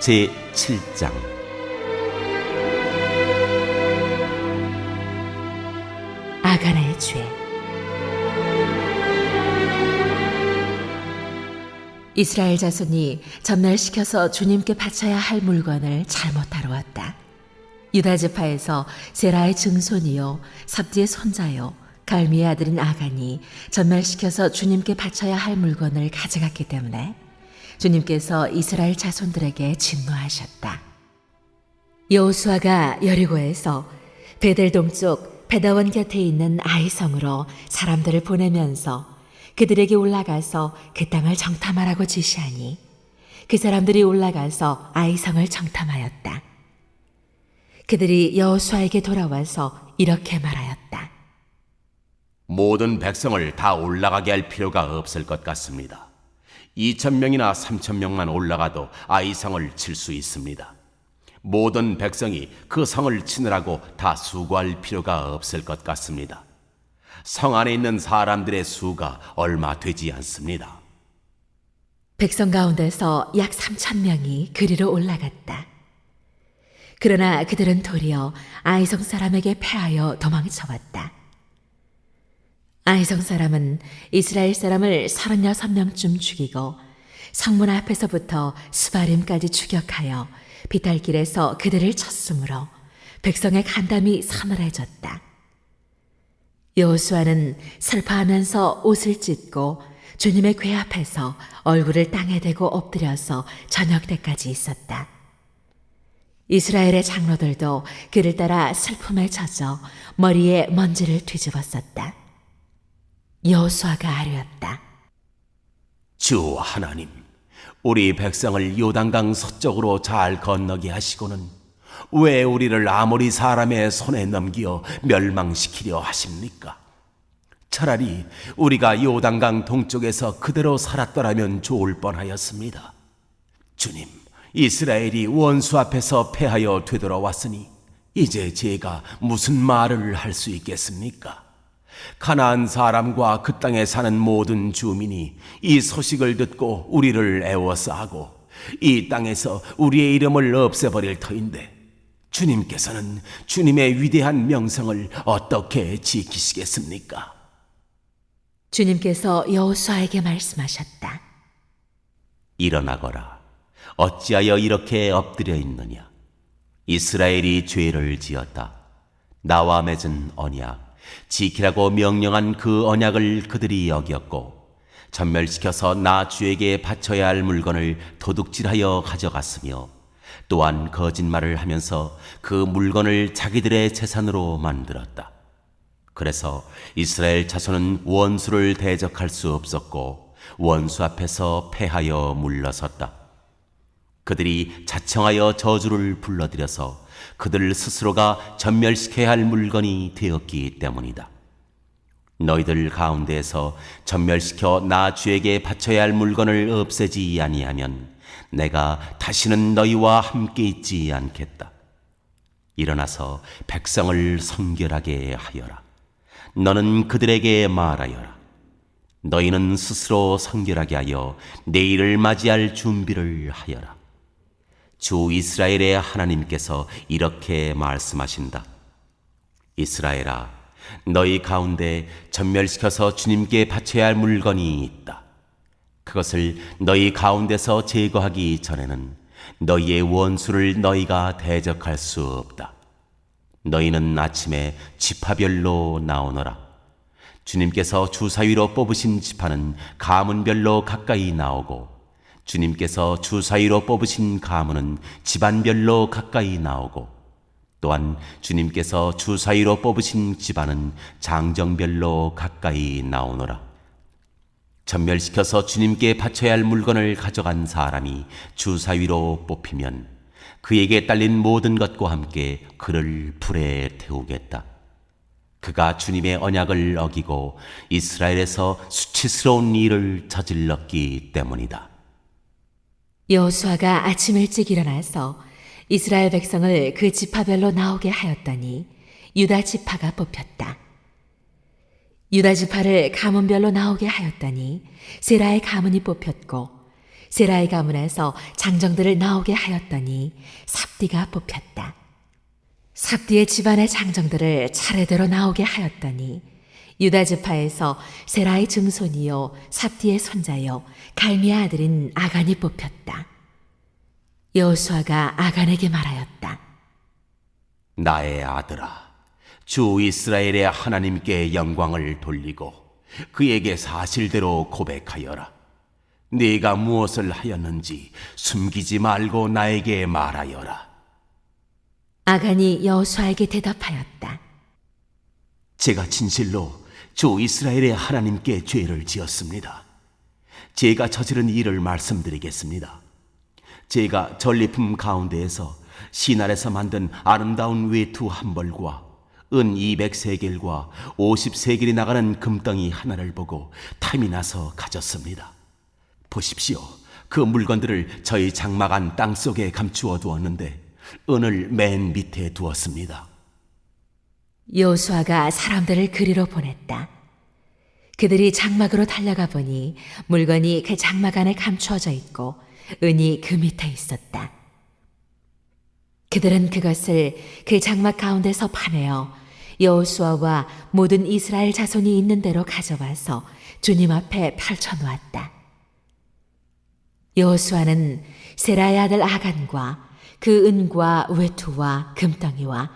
제7장. 아간의 죄. 이스라엘 자손이 전멸시켜서 주님께 바쳐야 할 물건을 잘못 다루었다. 유다 지파에서 세라의 증손이요 삽디의 손자요 갈미의 아들인 아간이 전멸시켜서 주님께 바쳐야 할 물건을 가져갔기 때문에 주님께서 이스라엘 자손들에게 진노하셨다. 여호수아가 여리고에서 베델 동쪽 베다원 곁에 있는 아이성으로 사람들을 보내면서 그들에게 올라가서 그 땅을 정탐하라고 지시하니 그 사람들이 올라가서 아이성을 정탐하였다. 그들이 여호수아에게 돌아와서 이렇게 말하였다. 모든 백성을 다 올라가게 할 필요가 없을 것 같습니다. 2,000명이나 3,000명만 올라가도 아이성을 칠 수 있습니다. 모든 백성이 그 성을 치느라고 다 수고할 필요가 없을 것 같습니다. 성 안에 있는 사람들의 수가 얼마 되지 않습니다. 백성 가운데서 약 3,000명이 그리로 올라갔다. 그러나 그들은 도리어 아이성 사람에게 패하여 도망쳐왔다. 아이성 사람은 이스라엘 사람을 36명쯤 죽이고 성문 앞에서부터 스바림까지 추격하여 비탈길에서 그들을 쳤으므로 백성의 간담이 서늘해졌다. 여호수아는 슬퍼하면서 옷을 찢고 주님의 궤 앞에서 얼굴을 땅에 대고 엎드려서 저녁 때까지 있었다. 이스라엘의 장로들도 그를 따라 슬픔에 젖어 머리에 먼지를 뒤집었었다. 여호수아가 아뢰었다. 주 하나님, 우리 백성을 요단강 서쪽으로 잘 건너게 하시고는 왜 우리를 아모리 사람의 손에 넘겨 멸망시키려 하십니까? 차라리 우리가 요단강 동쪽에서 그대로 살았더라면 좋을 뻔하였습니다. 주님, 이스라엘이 원수 앞에서 패하여 되돌아왔으니 이제 제가 무슨 말을 할 수 있겠습니까? 가나안 사람과 그 땅에 사는 모든 주민이 이 소식을 듣고 우리를 애워싸고 이 땅에서 우리의 이름을 없애버릴 터인데 주님께서는 주님의 위대한 명성을 어떻게 지키시겠습니까? 주님께서 여호수아에게 말씀하셨다. 일어나거라. 어찌하여 이렇게 엎드려 있느냐? 이스라엘이 죄를 지었다. 나와 맺은 언약, 지키라고 명령한 그 언약을 그들이 어겼고 전멸시켜서 나 주에게 바쳐야 할 물건을 도둑질하여 가져갔으며 또한 거짓말을 하면서 그 물건을 자기들의 재산으로 만들었다. 그래서 이스라엘 자손은 원수를 대적할 수 없었고 원수 앞에서 패하여 물러섰다. 그들이 자청하여 저주를 불러들여서 그들 스스로가 전멸시켜야 할 물건이 되었기 때문이다. 너희들 가운데에서 전멸시켜 나 주에게 바쳐야 할 물건을 없애지 아니하면 내가 다시는 너희와 함께 있지 않겠다. 일어나서 백성을 성결하게 하여라. 너는 그들에게 말하여라. 너희는 스스로 성결하게 하여 내일을 맞이할 준비를 하여라. 주 이스라엘의 하나님께서 이렇게 말씀하신다. 이스라엘아, 너희 가운데 전멸시켜서 주님께 바쳐야 할 물건이 있다. 그것을 너희 가운데서 제거하기 전에는 너희의 원수를 너희가 대적할 수 없다. 너희는 아침에 지파별로 나오너라. 주님께서 주사위로 뽑으신 지파는 가문별로 가까이 나오고 주님께서 주사위로 뽑으신 가문은 집안별로 가까이 나오고 또한 주님께서 주사위로 뽑으신 집안은 장정별로 가까이 나오노라. 전멸시켜서 주님께 바쳐야 할 물건을 가져간 사람이 주사위로 뽑히면 그에게 딸린 모든 것과 함께 그를 불에 태우겠다. 그가 주님의 언약을 어기고 이스라엘에서 수치스러운 일을 저질렀기 때문이다. 여호수아가 아침 일찍 일어나서 이스라엘 백성을 그 지파별로 나오게 하였더니 유다 지파가 뽑혔다. 유다 지파를 가문별로 나오게 하였더니 세라의 가문이 뽑혔고 세라의 가문에서 장정들을 나오게 하였더니 삽디가 뽑혔다. 삽디의 집안의 장정들을 차례대로 나오게 하였더니 유다 지파에서 세라의 증손이요 삽디의 손자요 갈미의 아들인 아간이 뽑혔다. 여호수아가 아간에게 말하였다. 나의 아들아, 주 이스라엘의 하나님께 영광을 돌리고 그에게 사실대로 고백하여라. 네가 무엇을 하였는지 숨기지 말고 나에게 말하여라. 아간이 여호수아에게 대답하였다. 제가 진실로 주 이스라엘의 하나님께 죄를 지었습니다. 제가 저지른 일을 말씀드리겠습니다. 제가 전리품 가운데에서 시날에서 만든 아름다운 외투 한 벌과 은 200세겔과 50세겔이 나가는 금덩이 하나를 보고 탐이 나서 가졌습니다. 보십시오. 그 물건들을 저희 장막 안 땅속에 감추어 두었는데 은을 맨 밑에 두었습니다. 여호수아가 사람들을 그리로 보냈다. 그들이 장막으로 달려가 보니 물건이 그 장막 안에 감추어져 있고 은이 그 밑에 있었다. 그들은 그것을 그 장막 가운데서 파내어 여호수아와 모든 이스라엘 자손이 있는 대로 가져와서 주님 앞에 펼쳐놓았다. 여호수아는 세라의 아들 아간과 그 은과 외투와 금덩이와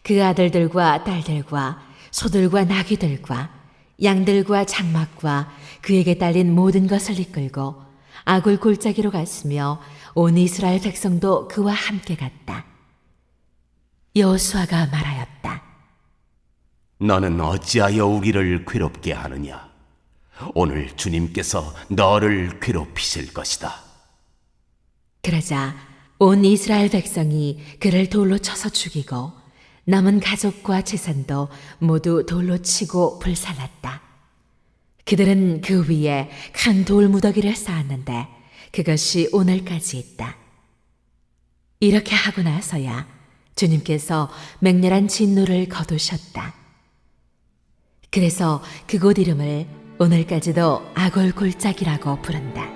그 아들들과 딸들과 소들과 나귀들과 양들과 장막과 그에게 딸린 모든 것을 이끌고 아굴 골짜기로 갔으며 온 이스라엘 백성도 그와 함께 갔다. 여호수아가 말하였다. 너는 어찌하여 우리를 괴롭게 하느냐? 오늘 주님께서 너를 괴롭히실 것이다. 그러자 온 이스라엘 백성이 그를 돌로 쳐서 죽이고 남은 가족과 재산도 모두 돌로 치고 불살랐다. 그들은 그 위에 큰 돌 무더기를 쌓았는데 그것이 오늘까지 있다. 이렇게 하고 나서야 주님께서 맹렬한 진노를 거두셨다. 그래서 그곳 이름을 오늘까지도 아골 골짜기라고 부른다.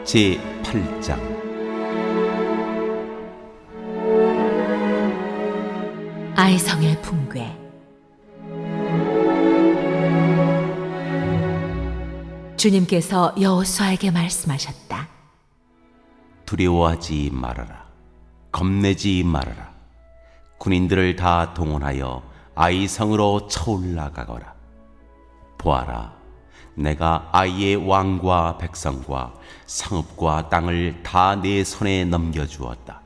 제8장 아이성의 붕괴. 주님께서 여호수아에게 말씀하셨다. 두려워하지 말아라. 겁내지 말아라. 군인들을 다 동원하여 아이성으로 쳐올라가거라. 보아라, 내가 아이의 왕과 백성과 성읍과 땅을 다 내 손에 넘겨주었다.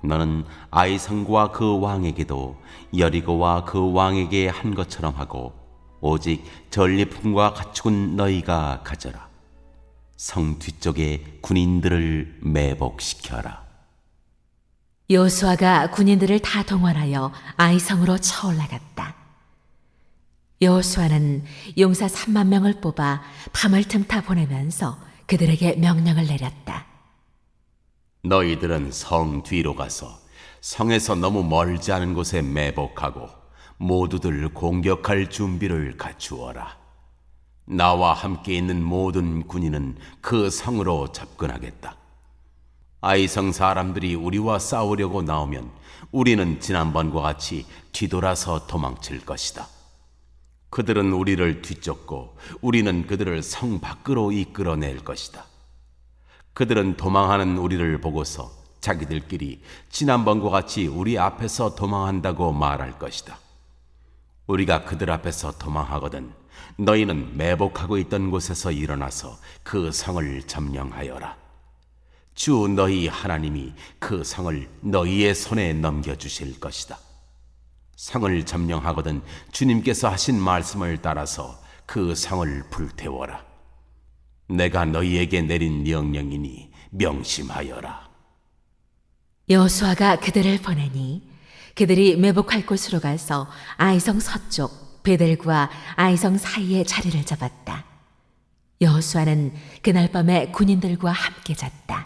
너는 아이성과 그 왕에게도 여리고와 그 왕에게 한 것처럼 하고 오직 전리품과 가축은 너희가 가져라. 성 뒤쪽에 군인들을 매복시켜라. 여호수아가 군인들을 다 동원하여 아이성으로 쳐올라갔다. 여호수아는 용사 3만 명을 뽑아 밤을 틈타 보내면서 그들에게 명령을 내렸다. 너희들은 성 뒤로 가서 성에서 너무 멀지 않은 곳에 매복하고 모두들 공격할 준비를 갖추어라. 나와 함께 있는 모든 군인은 그 성으로 접근하겠다. 아이성 사람들이 우리와 싸우려고 나오면 우리는 지난번과 같이 뒤돌아서 도망칠 것이다. 그들은 우리를 뒤쫓고 우리는 그들을 성 밖으로 이끌어낼 것이다. 그들은 도망하는 우리를 보고서 자기들끼리 지난번과 같이 우리 앞에서 도망한다고 말할 것이다. 우리가 그들 앞에서 도망하거든 너희는 매복하고 있던 곳에서 일어나서 그 성을 점령하여라. 주 너희 하나님이 그 성을 너희의 손에 넘겨주실 것이다. 성을 점령하거든 주님께서 하신 말씀을 따라서 그 성을 불태워라. 내가 너희에게 내린 명령이니 명심하여라. 여호수아가 그들을 보내니 그들이 매복할 곳으로 가서 아이성 서쪽 베델과 아이성 사이에 자리를 잡았다. 여호수아는 그날 밤에 군인들과 함께 잤다.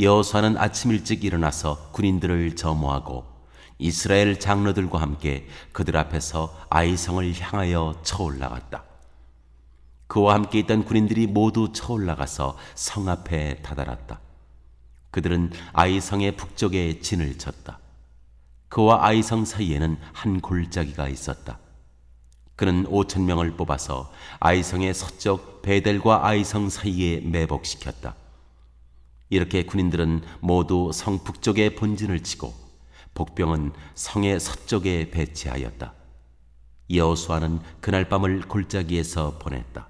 여호수아는 아침 일찍 일어나서 군인들을 점호하고 이스라엘 장로들과 함께 그들 앞에서 아이성을 향하여 쳐올라갔다. 그와 함께 있던 군인들이 모두 쳐올라가서 성 앞에 다다랐다. 그들은 아이성의 북쪽에 진을 쳤다. 그와 아이성 사이에는 한 골짜기가 있었다. 그는 5,000명을 뽑아서 아이성의 서쪽 베델과 아이성 사이에 매복시켰다. 이렇게 군인들은 모두 성 북쪽에 본진을 치고 복병은 성의 서쪽에 배치하였다. 여호수아는 그날 밤을 골짜기에서 보냈다.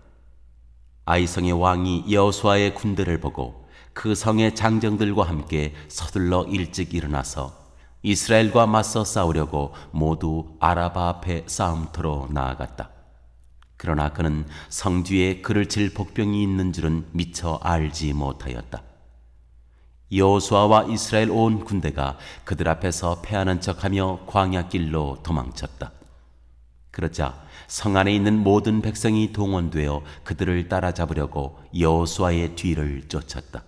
아이성의 왕이 여호수아의 군대를 보고 그 성의 장정들과 함께 서둘러 일찍 일어나서 이스라엘과 맞서 싸우려고 모두 아라바 앞에 싸움터로 나아갔다. 그러나 그는 성 뒤에 그를 칠 복병이 있는 줄은 미처 알지 못하였다. 여호수아와 이스라엘 온 군대가 그들 앞에서 패하는 척하며 광야길로 도망쳤다. 그러자 성 안에 있는 모든 백성이 동원되어 그들을 따라잡으려고 여호수아의 뒤를 쫓았다.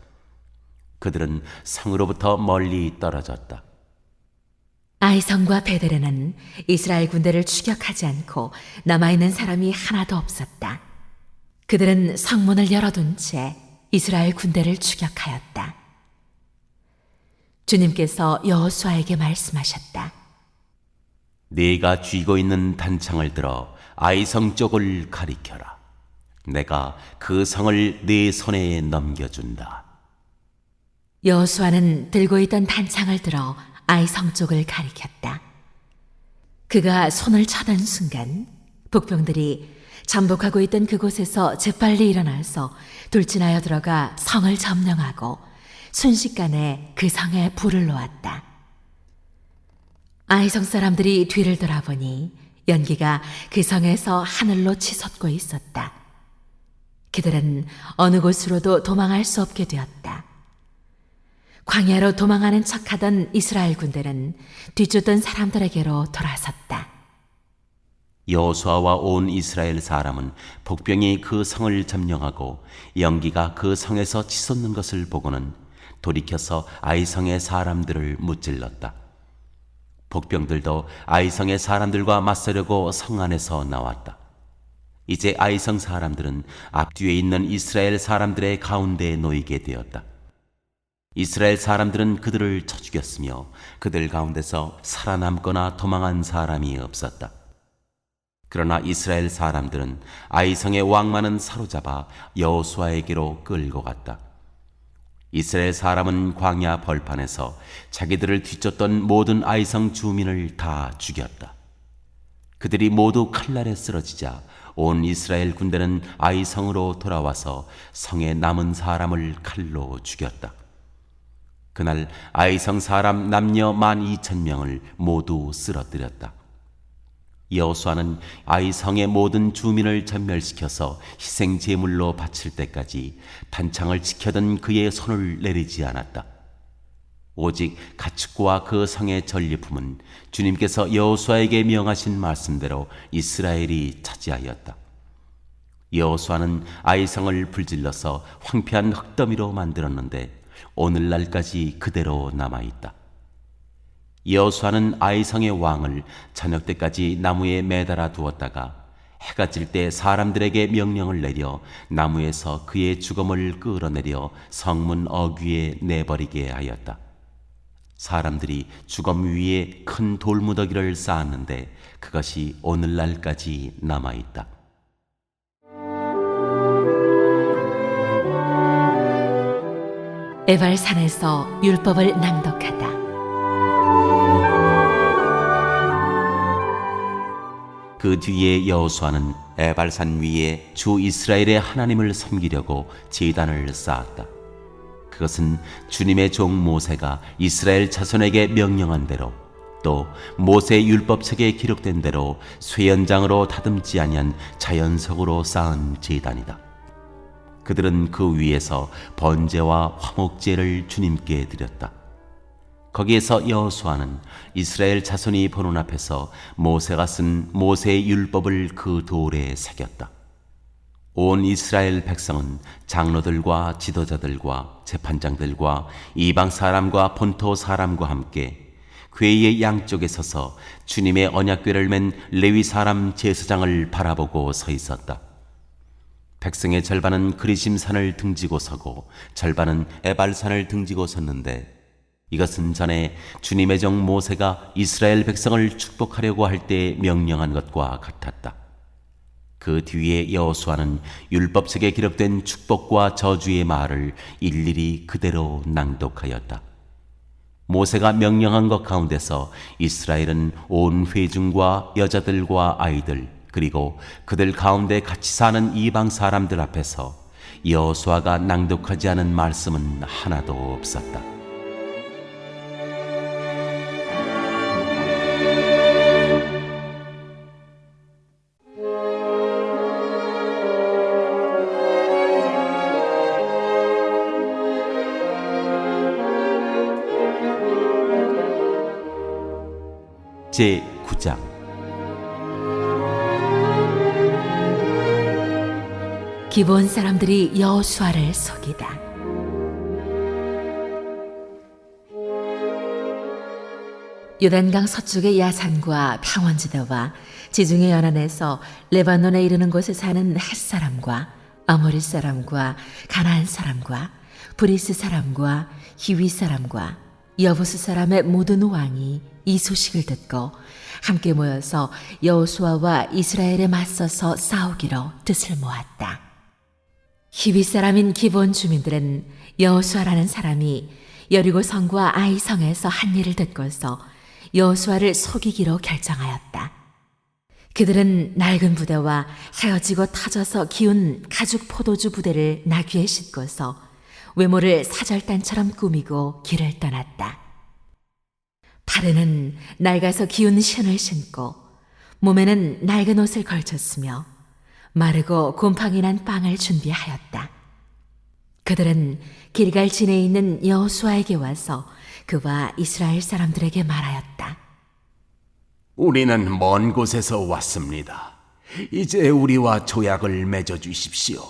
그들은 성으로부터 멀리 떨어졌다. 아이성과 베델에는 이스라엘 군대를 추격하지 않고 남아있는 사람이 하나도 없었다. 그들은 성문을 열어둔 채 이스라엘 군대를 추격하였다. 주님께서 여호수아에게 말씀하셨다. 네가 쥐고 있는 단창을 들어 아이성 쪽을 가리켜라. 내가 그 성을 네 손에 넘겨준다. 여호수아는 들고 있던 단창을 들어 아이성 쪽을 가리켰다. 그가 손을 쳐던 순간 복병들이 잠복하고 있던 그곳에서 재빨리 일어나서 돌진하여 들어가 성을 점령하고 순식간에 그 성에 불을 놓았다. 아이성 사람들이 뒤를 돌아보니 연기가 그 성에서 하늘로 치솟고 있었다. 그들은 어느 곳으로도 도망할 수 없게 되었다. 광야로 도망하는 척하던 이스라엘 군대는 뒤쫓던 사람들에게로 돌아섰다. 여호수아와 온 이스라엘 사람은 복병이 그 성을 점령하고 연기가 그 성에서 치솟는 것을 보고는 돌이켜서 아이성의 사람들을 무찔렀다. 복병들도 아이성의 사람들과 맞서려고 성 안에서 나왔다. 이제 아이성 사람들은 앞뒤에 있는 이스라엘 사람들의 가운데에 놓이게 되었다. 이스라엘 사람들은 그들을 쳐 죽였으며 그들 가운데서 살아남거나 도망한 사람이 없었다. 그러나 이스라엘 사람들은 아이성의 왕만은 사로잡아 여호수아에게로 끌고 갔다. 이스라엘 사람은 광야 벌판에서 자기들을 뒤쫓던 모든 아이성 주민을 다 죽였다. 그들이 모두 칼날에 쓰러지자 온 이스라엘 군대는 아이성으로 돌아와서 성에 남은 사람을 칼로 죽였다. 그날 아이성 사람 남녀 12,000명을 모두 쓰러뜨렸다. 여호수아는 아이성의 모든 주민을 전멸시켜서 희생 제물로 바칠 때까지 단창을 지켜던 그의 손을 내리지 않았다. 오직 가축과 그 성의 전리품은 주님께서 여호수아에게 명하신 말씀대로 이스라엘이 차지하였다. 여호수아는 아이성을 불질러서 황폐한 흙더미로 만들었는데 오늘날까지 그대로 남아있다. 여호수아는 아이성의 왕을 저녁 때까지 나무에 매달아 두었다가 해가 질 때 사람들에게 명령을 내려 나무에서 그의 주검을 끌어내려 성문 어귀에 내버리게 하였다. 사람들이 주검 위에 큰 돌무더기를 쌓았는데 그것이 오늘날까지 남아있다. 에발산에서 율법을 낭독하다. 그 뒤에 여호수아는 에발산 위에 주 이스라엘의 하나님을 섬기려고 제단을 쌓았다. 그것은 주님의 종 모세가 이스라엘 자손에게 명령한 대로 또 모세 율법책에 기록된 대로 쇠연장으로 다듬지 아니한 자연석으로 쌓은 제단이다. 그들은 그 위에서 번제와 화목제를 주님께 드렸다. 거기에서 여호수아는 이스라엘 자손이 보는 앞에서 모세가 쓴 모세의 율법을 그 돌에 새겼다. 온 이스라엘 백성은 장로들과 지도자들과 재판장들과 이방 사람과 본토 사람과 함께 궤의 양쪽에 서서 주님의 언약궤를 맨 레위 사람 제사장을 바라보고 서 있었다. 백성의 절반은 그리심산을 등지고 서고 절반은 에발산을 등지고 섰는데, 이것은 전에 주님의 종 모세가 이스라엘 백성을 축복하려고 할 때 명령한 것과 같았다. 그 뒤에 여호수아는 율법책에 기록된 축복과 저주의 말을 일일이 그대로 낭독하였다. 모세가 명령한 것 가운데서 이스라엘은 온 회중과 여자들과 아이들, 그리고 그들 가운데 같이 사는 이방 사람들 앞에서 여호수아가 낭독하지 않은 말씀은 하나도 없었다. 제9장 기브온 사람들이 여호수아를 속이다. 요단강 서쪽의 야산과 평원지대와 지중해 연안에서 레바논에 이르는 곳에 사는 헷사람과 아모리 사람과 가나안 사람과 브리스 사람과 히위 사람과 여부스 사람의 모든 왕이 이 소식을 듣고 함께 모여서 여호수아와 이스라엘에 맞서서 싸우기로 뜻을 모았다. 히위 사람인 기브온 주민들은 여호수아라는 사람이 여리고 성과 아이 성에서 한 일을 듣고서 여호수아를 속이기로 결정하였다. 그들은 낡은 부대와 헤어지고 터져서 기운 가죽 포도주 부대를 나귀에 싣고서 외모를 사절단처럼 꾸미고 길을 떠났다. 발에는 낡아서 기운 신을 신고 몸에는 낡은 옷을 걸쳤으며 마르고 곰팡이 난 빵을 준비하였다. 그들은 길갈 진에 있는 여호수아에게 와서 그와 이스라엘 사람들에게 말하였다. 우리는 먼 곳에서 왔습니다. 이제 우리와 조약을 맺어 주십시오.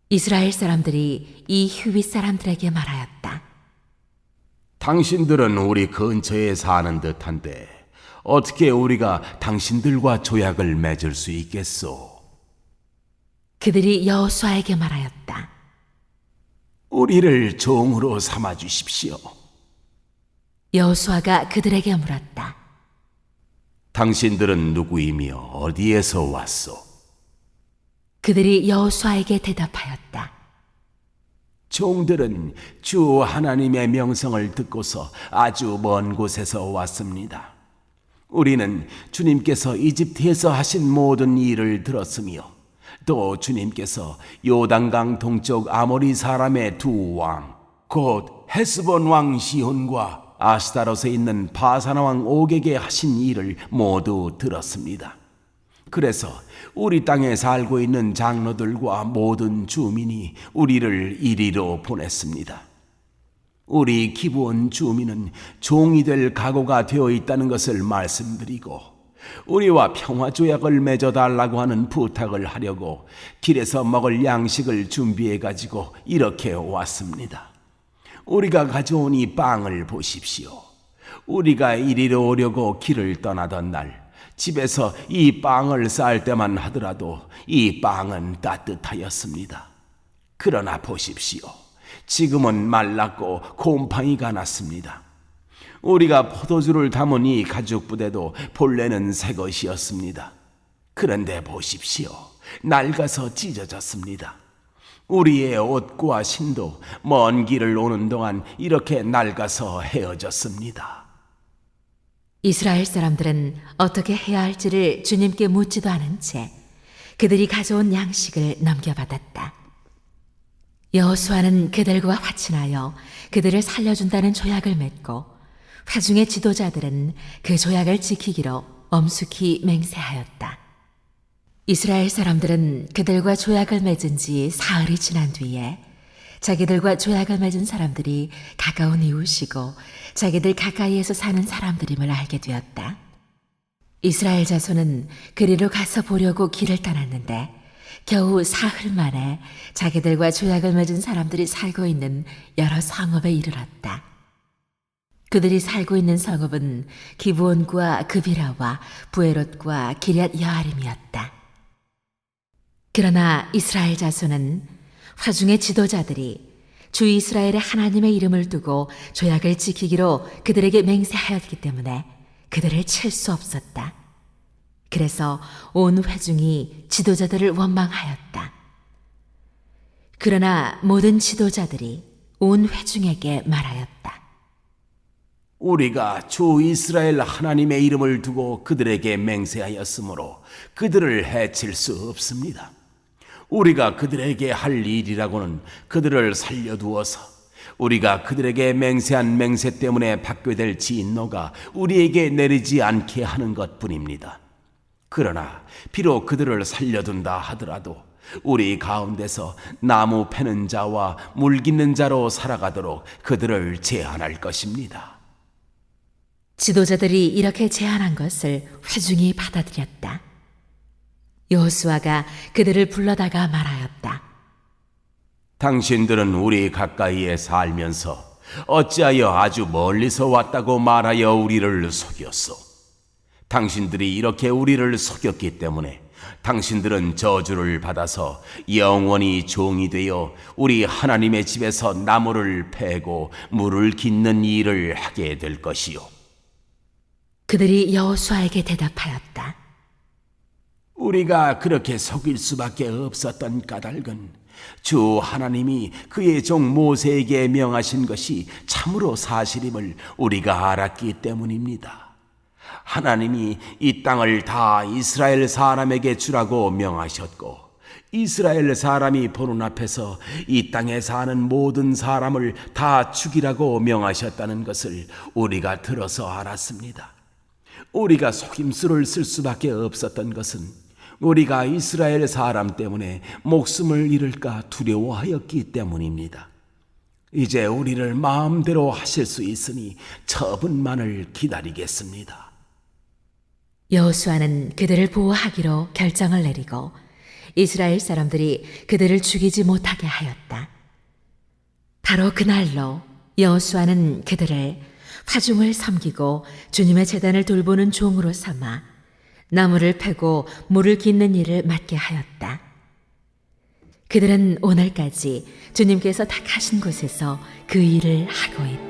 이스라엘 사람들이 이 휴윗 사람들에게 말하였다. 당신들은 우리 근처에 사는 듯한데 어떻게 우리가 당신들과 조약을 맺을 수 있겠소? 그들이 여호수아에게 말하였다. 우리를 종으로 삼아 주십시오. 여호수아가 그들에게 물었다. 당신들은 누구이며 어디에서 왔소? 그들이 여호수아에게 대답하였다. 종들은 주 하나님의 명성을 듣고서 아주 먼 곳에서 왔습니다. 우리는 주님께서 이집트에서 하신 모든 일을 들었으며 또 주님께서 요단강 동쪽 아모리 사람의 두 왕, 곧 헤스본 왕 시혼과 아스타롯에 있는 바산 왕 옥에게 하신 일을 모두 들었습니다. 그래서 우리 땅에 살고 있는 장로들과 모든 주민이 우리를 이리로 보냈습니다. 우리 기브온 주민은 종이 될 각오가 되어 있다는 것을 말씀드리고 우리와 평화조약을 맺어달라고 하는 부탁을 하려고 길에서 먹을 양식을 준비해 가지고 이렇게 왔습니다. 우리가 가져온 이 빵을 보십시오. 우리가 이리로 오려고 길을 떠나던 날 집에서 이 빵을 쌀 때만 하더라도 이 빵은 따뜻하였습니다. 그러나 보십시오. 지금은 말랐고 곰팡이가 났습니다. 우리가 포도주를 담은 이 가죽 부대도 본래는 새 것이었습니다. 그런데 보십시오. 낡아서 찢어졌습니다. 우리의 옷과 신도 먼 길을 오는 동안 이렇게 낡아서 헤어졌습니다. 이스라엘 사람들은 어떻게 해야 할지를 주님께 묻지도 않은 채 그들이 가져온 양식을 넘겨받았다. 여호수아는 그들과 화친하여 그들을 살려준다는 조약을 맺고 회중의 지도자들은 그 조약을 지키기로 엄숙히 맹세하였다. 이스라엘 사람들은 그들과 조약을 맺은 지 사흘이 지난 뒤에 자기들과 조약을 맺은 사람들이 가까운 이웃이고 자기들 가까이에서 사는 사람들임을 알게 되었다. 이스라엘 자손은 그리로 가서 보려고 길을 떠났는데 겨우 사흘 만에 자기들과 조약을 맺은 사람들이 살고 있는 여러 성읍에 이르렀다. 그들이 살고 있는 성읍은 기브온과 그비라와 부에롯과 기럇 여아림이었다. 그러나 이스라엘 자손은 화중의 지도자들이 주 이스라엘의 하나님의 이름을 두고 조약을 지키기로 그들에게 맹세하였기 때문에 그들을 칠 수 없었다. 그래서 온 회중이 지도자들을 원망하였다. 그러나 모든 지도자들이 온 회중에게 말하였다. 우리가 주 이스라엘 하나님의 이름을 두고 그들에게 맹세하였으므로 그들을 해칠 수 없습니다. 우리가 그들에게 할 일이라고는 그들을 살려두어서 우리가 그들에게 맹세한 맹세 때문에 받게 될 진노가 우리에게 내리지 않게 하는 것뿐입니다. 그러나 비록 그들을 살려둔다 하더라도 우리 가운데서 나무 패는 자와 물 깃는 자로 살아가도록 그들을 제한할 것입니다. 지도자들이 이렇게 제안한 것을 회중이 받아들였다. 여호수아가 그들을 불러다가 말하였다. 당신들은 우리 가까이에 살면서 어찌하여 아주 멀리서 왔다고 말하여 우리를 속였소? 당신들이 이렇게 우리를 속였기 때문에 당신들은 저주를 받아서 영원히 종이 되어 우리 하나님의 집에서 나무를 패고 물을 깃는 일을 하게 될 것이요. 그들이 여호수아에게 대답하였다. 우리가 그렇게 속일 수밖에 없었던 까닭은 주 하나님이 그의 종 모세에게 명하신 것이 참으로 사실임을 우리가 알았기 때문입니다. 하나님이 이 땅을 다 이스라엘 사람에게 주라고 명하셨고 이스라엘 사람이 보는 앞에서 이 땅에 사는 모든 사람을 다 죽이라고 명하셨다는 것을 우리가 들어서 알았습니다. 우리가 속임수를 쓸 수밖에 없었던 것은 우리가 이스라엘 사람 때문에 목숨을 잃을까 두려워하였기 때문입니다. 이제 우리를 마음대로 하실 수 있으니 처분만을 기다리겠습니다. 여호수아는 그들을 보호하기로 결정을 내리고 이스라엘 사람들이 그들을 죽이지 못하게 하였다. 바로 그날로 여호수아는 그들을 화중을 섬기고 주님의 제단을 돌보는 종으로 삼아 나무를 패고 물을 깃는 일을 맡게 하였다. 그들은 오늘까지 주님께서 택하신 곳에서 그 일을 하고 있다.